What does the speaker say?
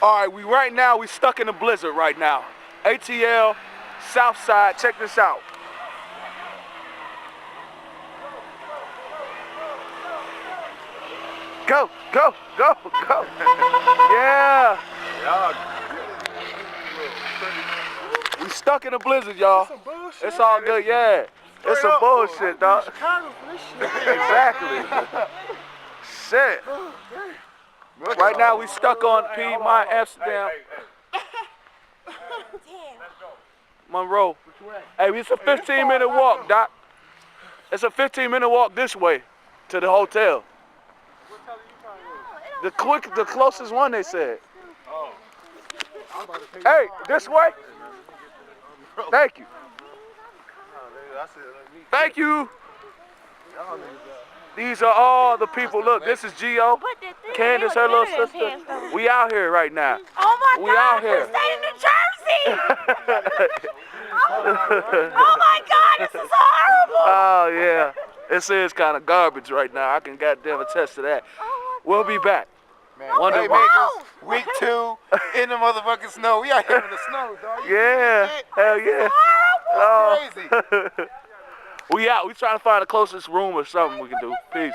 All right, right now we stuck in a blizzard right now. ATL, South Side, check this out. Go, go, go, go. Yeah. We stuck in a blizzard, y'all. It's all good, yeah. It's some bullshit, dog. Exactly. Shit. Right now we stuck on Piedmont, Amsterdam. Monroe. Hey, it's a 15-minute walk, Doc. It's a 15-minute walk this way to the hotel. The closest one, they said. Hey, this way. Thank you. Thank you. These are all the people. Look, this is Gio, Candace, her little sister. We out here right now. Oh my we God, out here. we're staying in New Jersey. Oh my God, this is horrible. Oh yeah, this is kind of garbage right now. I can goddamn attest to that. We'll be back. Man, Playmakers, week 2 in the motherfucking snow. We out here in the snow, dog. Yeah, hell yeah. Oh, crazy. We out. We trying to find the closest room or something we can do. Peace.